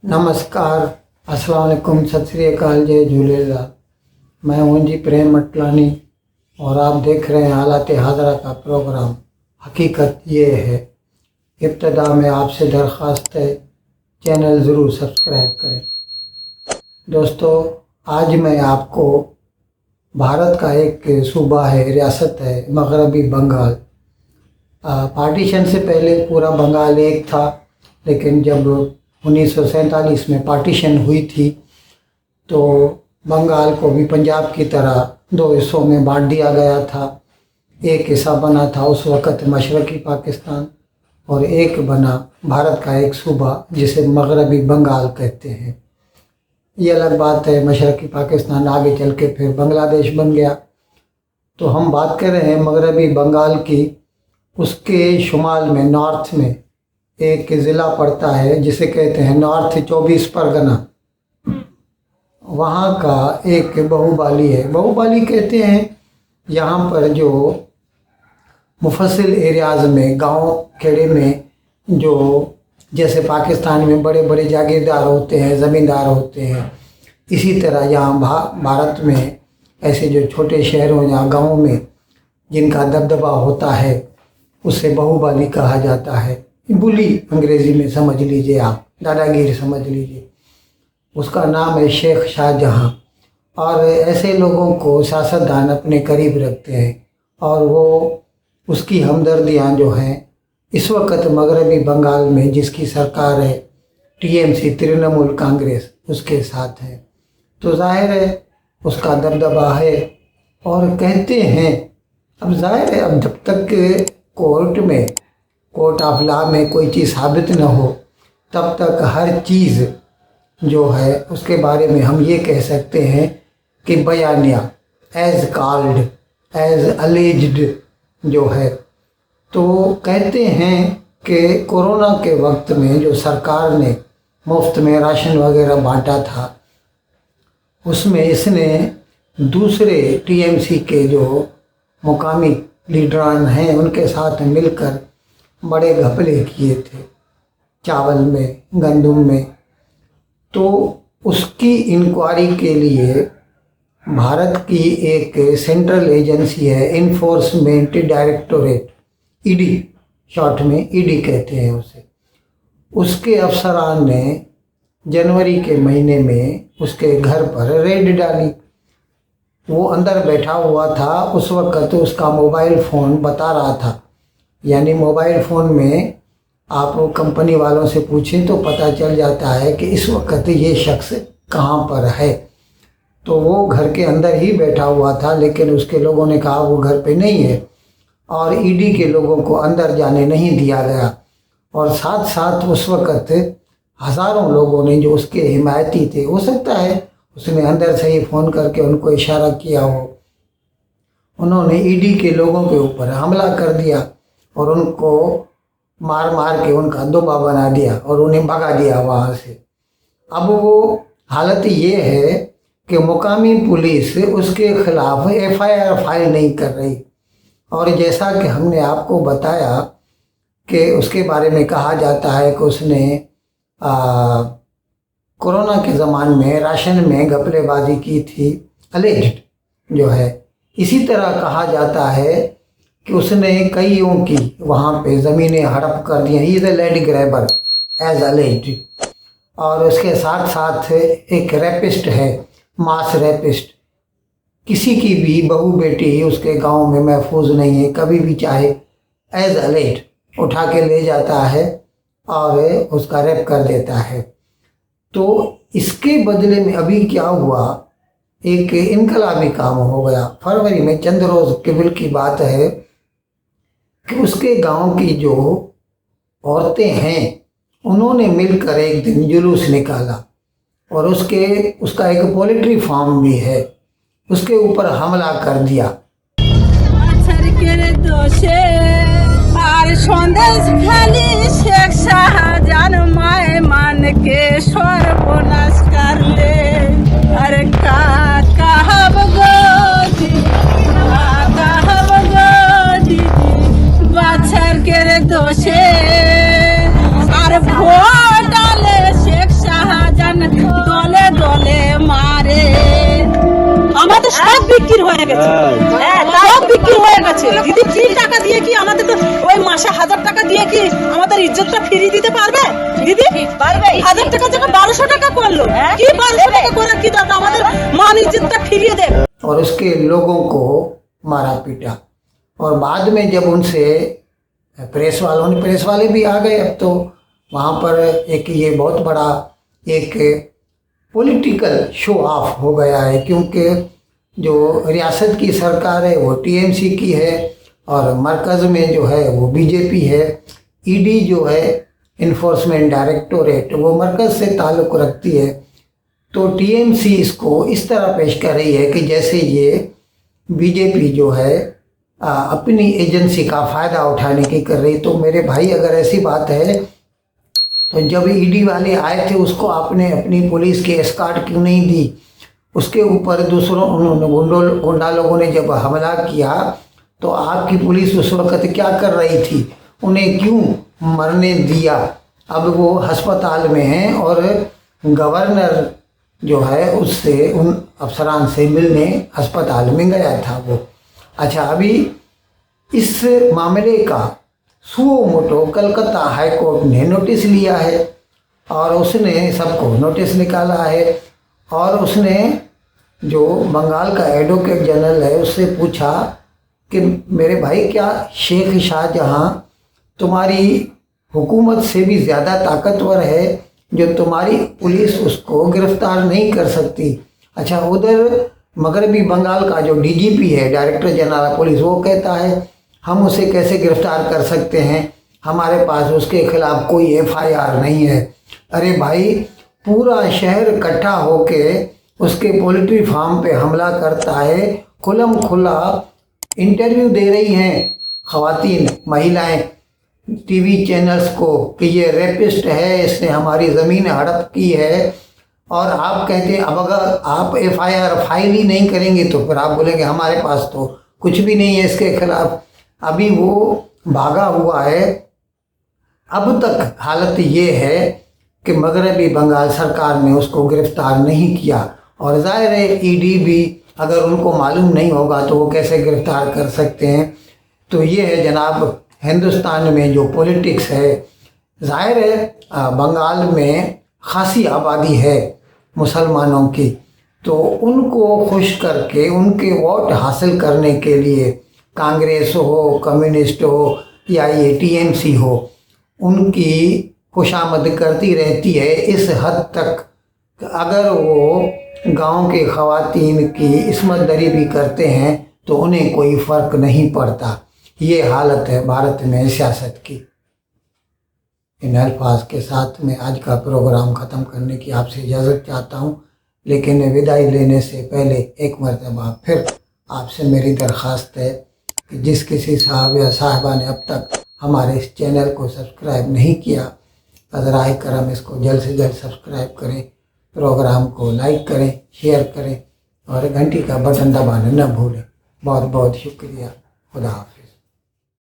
नमस्कार, अस्सलाम वालेकुम, सत श्री अकाल, जय झूलेलाल। मैं हूं जी प्रेम मटलानी और आप देख रहे हैं हालात हाजरा का प्रोग्राम। हकीकत ये है, इब्तदा में आपसे दरख्वास्त है चैनल ज़रूर सब्सक्राइब करें। दोस्तों, आज मैं आपको भारत का एक सूबा है, रियासत है, मगरबी बंगाल। पार्टीशन से पहले पूरा बंगाल एक था, लेकिन जब 1947 में पार्टीशन हुई थी तो बंगाल को भी पंजाब की तरह दो हिस्सों में बांट दिया गया था। एक हिस्सा बना था उस वक़्त मशरक़ी पाकिस्तान और एक बना भारत का एक सूबा जिसे मगरबी बंगाल कहते हैं। ये अलग बात है, मशरक़ी पाकिस्तान आगे चल के फिर बांग्लादेश बन गया। तो हम बात कर रहे हैं मगरबी बंगाल की। उसके शुमाल में, नॉर्थ में एक ज़िला पड़ता है जिसे कहते हैं नॉर्थ 24 परगना। वहाँ का एक बहुबाली है, बहुबाली कहते हैं यहाँ पर जो मुफस्सिल एरियाज़ में, गांव खेड़े में, जो जैसे पाकिस्तान में बड़े बड़े जागीरदार होते हैं, ज़मींदार होते हैं, इसी तरह यहाँ भारत में ऐसे जो छोटे शहरों या गाँव में जिनका दबदबा होता है उसे बहुबाली कहा जाता है। बुली अंग्रेज़ी में समझ लीजिए, आप दादागिरी समझ लीजिए। उसका नाम है शेख शाहजहाँ। और ऐसे लोगों को सियासतदान अपने करीब रखते हैं और वो उसकी हमदर्दियाँ जो हैं इस वक्त मगरबी बंगाल में जिसकी सरकार है टीएमसी, तृणमूल कांग्रेस, उसके साथ है। तो जाहिर है उसका दबदबा है। और कहते हैं, अब जाहिर है, अब जब तक कोर्ट ऑफ लॉ में कोई चीज़ साबित न हो तब तक हर चीज़ जो है उसके बारे में हम ये कह सकते हैं कि बयानिया, एज कॉल्ड, एज अलेज्ड जो है। तो कहते हैं कि कोरोना के वक्त में जो सरकार ने मुफ्त में राशन वगैरह बांटा था उसमें इसने दूसरे टीएमसी के जो मुकामी लीडरान हैं उनके साथ मिलकर बड़े घपले किए थे चावल में, गंदम में। तो उसकी इंक्वायरी के लिए भारत की एक सेंट्रल एजेंसी है, इन्फोर्समेंट डायरेक्टोरेट, ईडी, शॉर्ट में ईडी कहते हैं उसे। उसके अफसरान ने जनवरी के महीने में उसके घर पर रेड डाली। वो अंदर बैठा हुआ था, उस वक़्त उसका मोबाइल फ़ोन बता रहा था, यानी मोबाइल फ़ोन में आप कंपनी वालों से पूछें तो पता चल जाता है कि इस वक्त ये शख्स कहाँ पर है। तो वो घर के अंदर ही बैठा हुआ था, लेकिन उसके लोगों ने कहा वो घर पे नहीं है और ईडी के लोगों को अंदर जाने नहीं दिया गया। और साथ साथ उस वक्त हज़ारों लोगों ने जो उसके हिमायती थे, हो सकता है उसने अंदर से ही फ़ोन करके उनको इशारा किया हो, उन्होंने ईडी के लोगों के ऊपर हमला कर दिया और उनको मार मार के उनका दुबा बना दिया और उन्हें भगा दिया वहाँ से। अब वो हालत ये है कि मुकामी पुलिस उसके खिलाफ एफआईआर फाइल नहीं कर रही। और जैसा कि हमने आपको बताया कि उसके बारे में कहा जाता है कि उसने कोरोना के ज़माने में राशन में घपलेबाजी की थी, अलेज्ड जो है। इसी तरह कहा जाता है कि उसने कईयों की वहाँ पे ज़मीनें हड़प कर दी। He is a land grabber as alleged. और उसके साथ साथ एक रेपिस्ट है, मास रेपिस्ट। किसी की भी बहू बेटी उसके गांव में महफूज नहीं है, कभी भी चाहे एज अलेज्ड उठा के ले जाता है और उसका रेप कर देता है। तो इसके बदले में अभी क्या हुआ, एक इनकलाबी काम हो गया। फरवरी में चंद रोज़ कबल की बात है कि उसके गांव की जो औरतें हैं उन्होंने मिलकर एक दिन जुलूस निकाला और उसका एक पोल्ट्री फार्म भी है, उसके ऊपर हमला कर दिया। সন্দেশ খালি শেখ শাহজাহান মায় মানকে সর্বনাশ করলে আরে কাহাব গো দিদি বাছার কে রে দোষে আর ভোটালে শেখ শাহ বিক্রি হয়ে গেছে, সব বিক্রি হয়ে গেছে। দিদি কি টাকা দিয়ে কি আমাদের তো ওই মাসে 1000 টাকা দিয়ে কি আমাদের ইজ্জতটা ফিরিয়ে দিতে পারবে? দিদি পারবে? 1000 টাকা যখন 1200 টাকা করলো, কি 1200 টাকা করে কি দাদা আমাদের মান इज्जतটা ফিরিয়ে দেবে? और उसके लोगों को मारा पीटा। और बाद में जब उनसे प्रेस वाले भी आ गए, अब तो वहाँ पर एक ये बहुत बड़ा एक पॉलिटिकल शो ऑफ हो गया है, क्योंकि जो रियासत की सरकार है वो टीएमसी की है और मरकज़ में जो है वो बीजेपी है। ईडी जो है इन्फोर्समेंट डायरेक्टोरेट वो मरकज़ से ताल्लुक़ रखती है। तो टीएमसी इसको इस तरह पेश कर रही है कि जैसे ये बीजेपी जो है अपनी एजेंसी का फ़ायदा उठाने की कर रही। तो मेरे भाई अगर ऐसी बात है तो जब ईडी वाले आए थे उसको आपने अपनी पुलिस की एस्कॉर्ट क्यों नहीं दी? उसके ऊपर दूसरों गुंडा लोगों ने जब हमला किया तो आपकी पुलिस उस वक़्त क्या कर रही थी? उन्हें क्यों मरने दिया? अब वो अस्पताल में हैं और गवर्नर जो है उससे उन अफसरान से मिलने अस्पताल में गया था वो। अच्छा, अभी इस मामले का suo motu Calcutta high court ने नोटिस लिया है और उसने सबको नोटिस निकाला है। और उसने जो बंगाल का एडवोकेट जनरल है उससे पूछा कि मेरे भाई क्या शेख शाहजहां तुम्हारी हुकूमत से भी ज़्यादा ताकतवर है जो तुम्हारी पुलिस उसको गिरफ्तार नहीं कर सकती? अच्छा, उधर मगरबी बंगाल का जो डीजीपी है डायरेक्टर जनरल पुलिस वो कहता है हम उसे कैसे गिरफ्तार कर सकते हैं, हमारे पास उसके खिलाफ कोई एफआईआर नहीं है। अरे भाई, पूरा शहर इकट्ठा होके उसके पोल्ट्री फार्म पे हमला करता है, खुलम खुला इंटरव्यू दे रही हैं ख़वातीन महिलाएं टीवी चैनल्स को कि ये रेपिस्ट है, इसने हमारी ज़मीन हड़प की है। और आप कहते हैं अब अगर आप एफआईआर फाइल ही नहीं करेंगे तो फिर आप बोलेंगे हमारे पास तो कुछ भी नहीं है इसके खिलाफ। अभी वो भागा हुआ है। अब तक हालत ये है कि मगरबी बंगाल सरकार ने उसको गिरफ्तार नहीं किया और ज़ाहिर है ईडी भी अगर उनको मालूम नहीं होगा तो वो कैसे गिरफ्तार कर सकते हैं। तो ये है जनाब हिंदुस्तान में जो पॉलिटिक्स है। ज़ाहिर है बंगाल में ख़ासी आबादी है मुसलमानों की, तो उनको खुश करके उनके वोट हासिल करने के लिए कांग्रेस हो, कम्युनिस्ट हो या ये टीएमसी हो, उनकी खुशामद करती रहती है इस हद तक अगर वो गांव के ख़वातीन की इस्मत दरी भी करते हैं तो उन्हें कोई फ़र्क नहीं पड़ता। ये हालत है भारत में सियासत की। इन अल्फाज के साथ मैं आज का प्रोग्राम ख़त्म करने की आपसे इजाज़त चाहता हूँ, लेकिन विदाई लेने से पहले एक मरतबा फिर आपसे मेरी दरख्वास्त है कि जिस किसी साहब या साहिबा ने अब तक हमारे इस चैनल को सब्सक्राइब नहीं किया, ज़राए करम इसको जल्द से जल्द सब्सक्राइब करें, प्रोग्राम को लाइक करें, शेयर करें और घंटी का बटन दबाना न भूलें। बहुत बहुत शुक्रिया। खुदा हाफ़िज़।